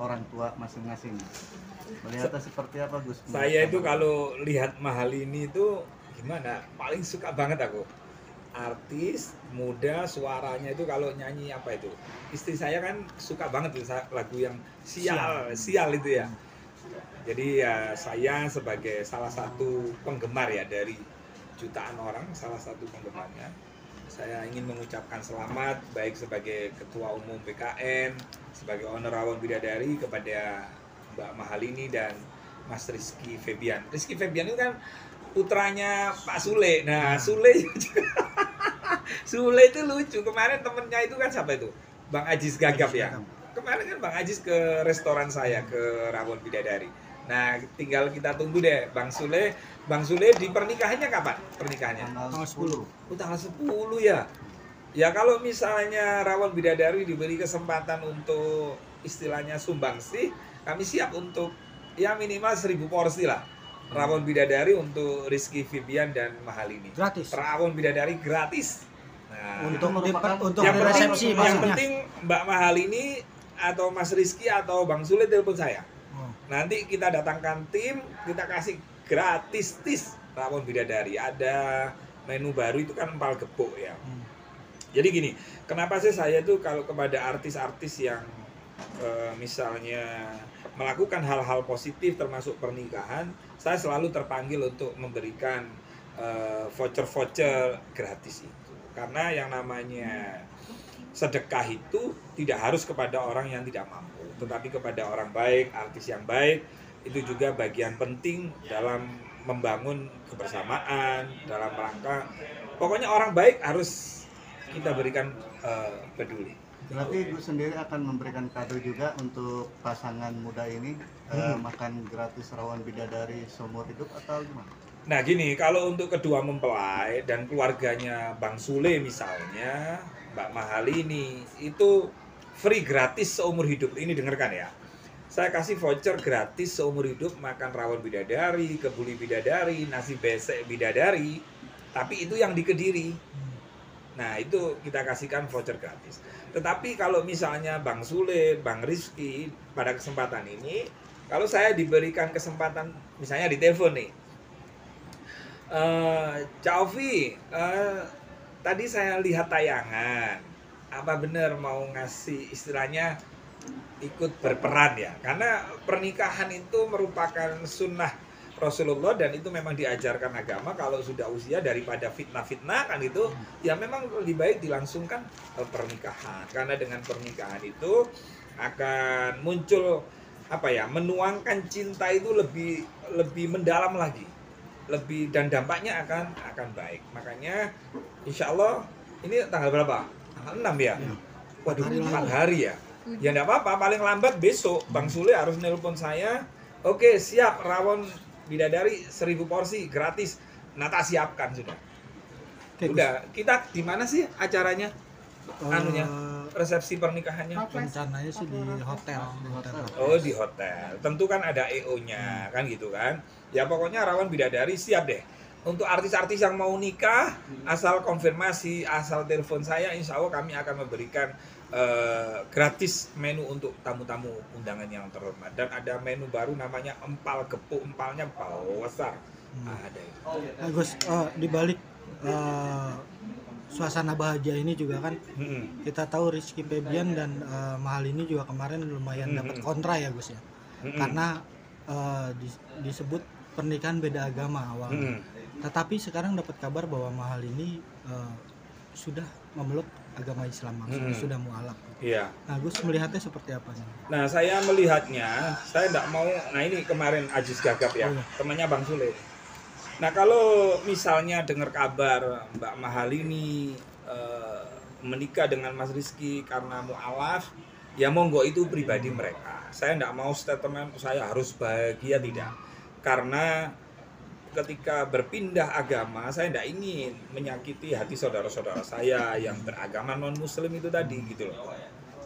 orang tua masing-masing. Melihatnya seperti apa, Gus? Saya itu kalau lihat mahal ini itu gimana? Paling suka banget aku. Artis muda suaranya itu kalau nyanyi apa itu? Istri saya kan suka banget tuh lagu yang sial itu ya. Jadi ya saya sebagai salah satu penggemar ya dari jutaan orang, salah satu penggemarnya. Saya ingin mengucapkan selamat baik sebagai Ketua Umum BKN, sebagai Onerawan Bidadari kepada Mbak Mahalini dan Mas Rizky Febian. Rizky Febian itu kan putranya Pak Sule. Nah, Sule Sule itu lucu. Kemarin temennya itu kan siapa itu? Bang Ajis Gagap ya. Kemarin kan Bang Ajis ke restoran saya ke Rawon Bidadari. Nah, tinggal kita tunggu deh Bang Sule. Bang Sule di pernikahannya kapan? Pernikahannya? Tanggal 10. Oh, tanggal 10 ya. Ya kalau misalnya Rawon Bidadari diberi kesempatan untuk istilahnya sumbangsi, kami siap untuk ya minimal 1000 porsi lah. Rawon Bidadari untuk Rizky Febian dan Mahalini. Gratis. Rawon Bidadari gratis. Nah, Untuk yang resepsi penting Mbak Mahalini atau Mas Rizky atau Bang Sule telepon saya. Nanti kita datangkan tim, kita kasih gratis Rawon Bidadari. Ada menu baru itu kan empal gepuk ya. Jadi gini, kenapa sih saya tuh kalau kepada artis-artis yang misalnya melakukan hal-hal positif termasuk pernikahan, saya selalu terpanggil untuk memberikan voucher-voucher gratis itu. Karena yang namanya sedekah itu tidak harus kepada orang yang tidak mampu, tetapi kepada orang baik, artis yang baik, itu juga bagian penting dalam membangun kebersamaan, dalam rangka pokoknya orang baik harus kita berikan peduli. Berarti Gus sendiri akan memberikan kado juga untuk pasangan muda ini, makan gratis Rawon Bidadari seumur hidup atau gimana? Nah gini, kalau untuk kedua mempelai dan keluarganya Bang Sule misalnya, Mbak Mahalini, itu free gratis seumur hidup. Ini dengarkan ya. Saya kasih voucher gratis seumur hidup makan rawon bidadari, kebuli bidadari, nasi besek bidadari. Tapi itu yang di Kediri. Nah itu kita kasihkan voucher gratis. Tetapi kalau misalnya Bang Sule, Bang Rizky pada kesempatan ini, kalau saya diberikan kesempatan misalnya di telepon nih, Cak Ovi, tadi saya lihat tayangan, apa benar mau ngasih istilahnya ikut berperan ya? Karena pernikahan itu merupakan sunnah Rasulullah dan itu memang diajarkan agama. Kalau sudah usia daripada fitnah-fitnah kan itu, ya memang lebih baik dilangsungkan pernikahan. Karena dengan pernikahan itu akan muncul apa ya? Menuangkan cinta itu lebih mendalam lagi. Lebih dan dampaknya akan baik. Makanya insya Allah ini tanggal berapa? Tanggal 6 ya? Waduh, 4 hari ya? Ya enggak apa-apa, paling lambat besok Bang Sule harus nelpon saya. Oke, siap rawon bidadari 1000 porsi gratis. Nah, tak siapkan sudah. Udah, kita di mana sih acaranya? Anunya, resepsi pernikahannya? Rencananya sih di hotel. Oh, di hotel. Tentu kan ada EO-nya, kan gitu kan. Ya pokoknya Rawon Bidadari siap deh. Untuk artis-artis yang mau nikah, asal konfirmasi, asal telepon saya, insya Allah kami akan memberikan gratis menu untuk tamu-tamu undangan yang terhormat. Dan ada menu baru namanya empal gepuk, empalnya besar. Ada itu. Nah, Gus, di balik suasana bahagia ini juga kan kita tahu Rizky Febian dan Mahalini juga kemarin lumayan dapat kontra ya Gus ya. Karena disebut pernikahan beda agama awalnya. Tetapi sekarang dapat kabar bahwa Mahalini sudah memeluk agama Islam, maksudnya sudah mualaf. Iya. Nah, Gus melihatnya seperti apa nih? Nah, saya melihatnya, saya tidak mau. Nah, ini kemarin Ajis Gagap ya, temannya Bang Sule. Nah, kalau misalnya dengar kabar Mbak Mahalini menikah dengan Mas Rizky karena mualaf, ya monggo itu pribadi mereka. Saya tidak mau statement saya harus bahagia, tidak. Karena ketika berpindah agama, saya tidak ingin menyakiti hati saudara-saudara saya yang beragama non-muslim itu tadi gitu loh.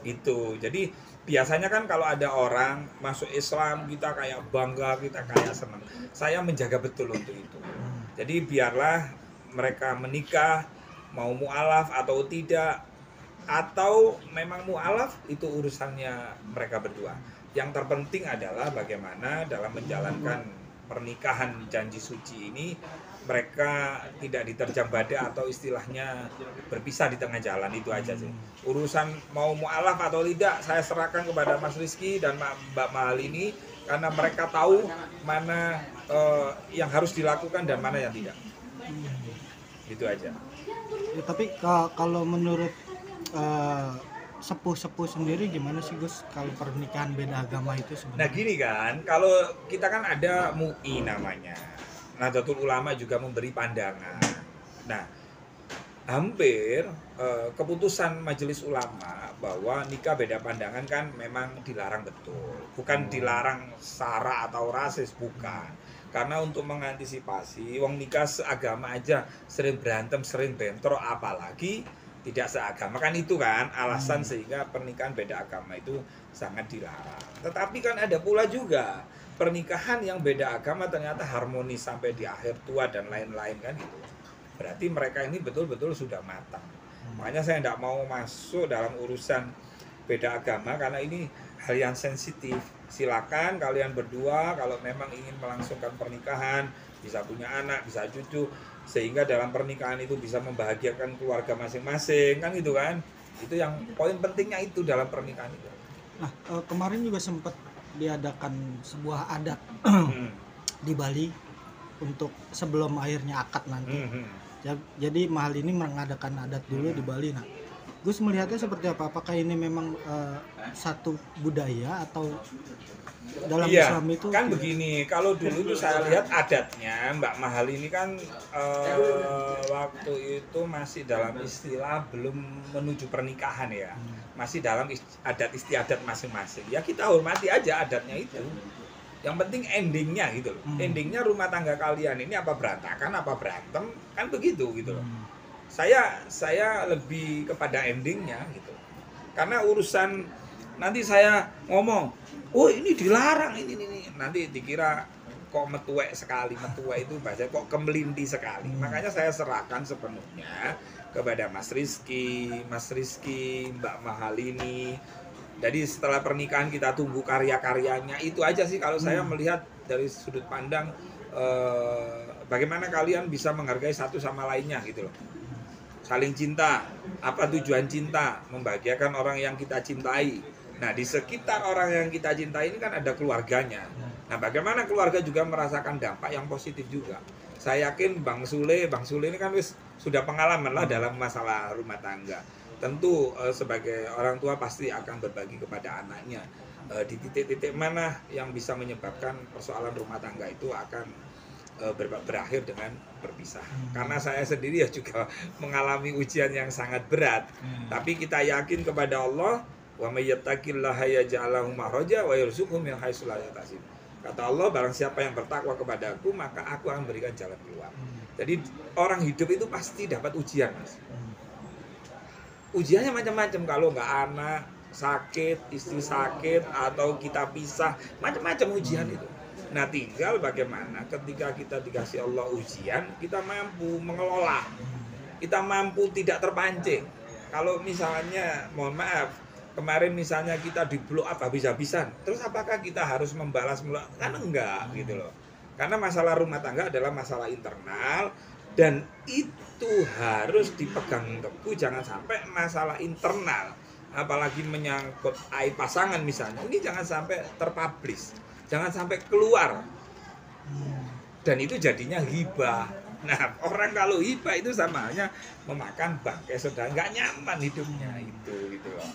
Itu. Jadi biasanya kan kalau ada orang masuk Islam, kita kayak bangga, kita kayak senang. Saya menjaga betul untuk itu. Jadi biarlah mereka menikah, mau mualaf atau tidak, atau memang mu'alaf, itu urusannya mereka berdua. Yang terpenting adalah bagaimana dalam menjalankan pernikahan janji suci ini mereka tidak diterjang badai atau istilahnya berpisah di tengah jalan. Itu aja sih. Urusan mau mu'alaf atau tidak saya serahkan kepada Mas Rizky dan Mbak Mahalini, karena mereka tahu mana yang harus dilakukan dan mana yang tidak. Itu aja. Ya, tapi kalau menurut sepuh-sepuh sendiri gimana sih Gus kalau pernikahan beda agama itu Nah sebenarnya? gini kan, kalau kita kan ada MUI namanya, Nahdlatul Ulama juga memberi pandangan. Nah, hampir keputusan Majelis Ulama bahwa nikah beda pandangan kan memang dilarang betul. Bukan dilarang sara atau rasis, bukan. Karena untuk mengantisipasi, wong nikah seagama aja sering berantem, sering bentrok, apalagi tidak seagama, kan itu kan alasan sehingga pernikahan beda agama itu sangat dilarang. Tetapi kan ada pula juga pernikahan yang beda agama ternyata harmonis sampai di akhir tua dan lain-lain kan gitu. Berarti mereka ini betul-betul sudah matang. Makanya saya tidak mau masuk dalam urusan beda agama karena ini hal yang sensitif. Silakan kalian berdua kalau memang ingin melangsungkan pernikahan, bisa punya anak, bisa cucu, sehingga dalam pernikahan itu bisa membahagiakan keluarga masing-masing, kan gitu kan. Itu yang poin pentingnya itu dalam pernikahan itu. Nah, kemarin juga sempat diadakan sebuah adat di Bali untuk sebelum akhirnya akad nanti. Jadi mahal ini mengadakan adat dulu di Bali. Nah, Gus melihatnya seperti apa? Apakah ini memang satu budaya atau dalam Islam itu? Kan begini, kalau dulu itu saya lihat adatnya Mbak Mahal ini kan waktu itu masih dalam istilah belum menuju pernikahan ya, masih dalam adat istiadat masing-masing. Ya kita hormati aja adatnya itu. Yang penting endingnya gitu loh. Endingnya rumah tangga kalian ini apa berantakan, apa berantem, kan begitu gitu loh. Saya lebih kepada endingnya gitu. Karena urusan nanti saya ngomong, oh ini dilarang ini, nanti dikira kok metuek sekali, metuek itu bahasa kok kemelinti sekali. Makanya saya serahkan sepenuhnya kepada Mas Rizky, Mbak Mahalini. Jadi setelah pernikahan kita tunggu karya-karyanya, itu aja sih kalau saya melihat dari sudut pandang bagaimana kalian bisa menghargai satu sama lainnya gitu loh. Saling cinta, apa tujuan cinta? Membahagiakan orang yang kita cintai. Nah di sekitar orang yang kita cintai ini kan ada keluarganya. Nah bagaimana keluarga juga merasakan dampak yang positif juga. Saya yakin Bang Sule ini kan sudah pengalaman lah dalam masalah rumah tangga. Tentu sebagai orang tua pasti akan berbagi kepada anaknya di titik-titik mana yang bisa menyebabkan persoalan rumah tangga itu akan berakhir dengan berpisah. Karena saya sendiri ya juga mengalami ujian yang sangat berat. Tapi kita yakin kepada Allah, wa may yattaqillaha yaj'al lahu makhraja wa yarzuqhu min haitsu la yahtasib. Kata Allah, barang siapa yang bertakwa kepada aku, maka aku akan berikan jalan keluar. Jadi orang hidup itu pasti dapat ujian, Mas. Ujiannya macam-macam, kalau nggak anak sakit, istri sakit, atau kita pisah, macam-macam ujian itu. Nah tinggal bagaimana ketika kita dikasih Allah ujian, kita mampu mengelola, kita mampu tidak terpancing. Kalau misalnya, mohon maaf, kemarin misalnya kita di blow up habis-habisan, terus apakah kita harus membalas? Kan enggak gitu loh. Karena masalah rumah tangga adalah masalah internal, dan itu harus dipegang teguh, jangan sampai masalah internal, apalagi menyangkut aib pasangan misalnya, ini jangan sampai terpublish, jangan sampai keluar, dan itu jadinya hibah. Nah orang kalau hibah itu sama hanya memakan bangkai saudara, nggak nyaman hidupnya itu gitu loh.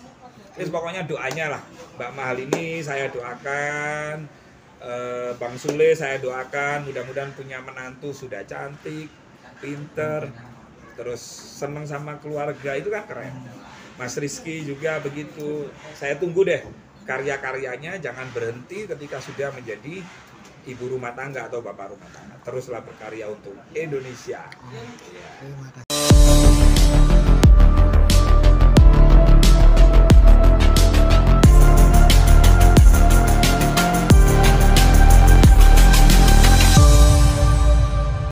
Terus pokoknya doanya lah Mbak Mahal ini saya doakan, Bang Sule saya doakan mudah-mudahan punya menantu sudah cantik, pinter, terus seneng sama keluarga, itu kan keren. Mas Rizky juga begitu. Saya tunggu deh karya-karyanya, jangan berhenti ketika sudah menjadi ibu rumah tangga atau bapak rumah tangga. Teruslah berkarya untuk Indonesia. Terima kasih.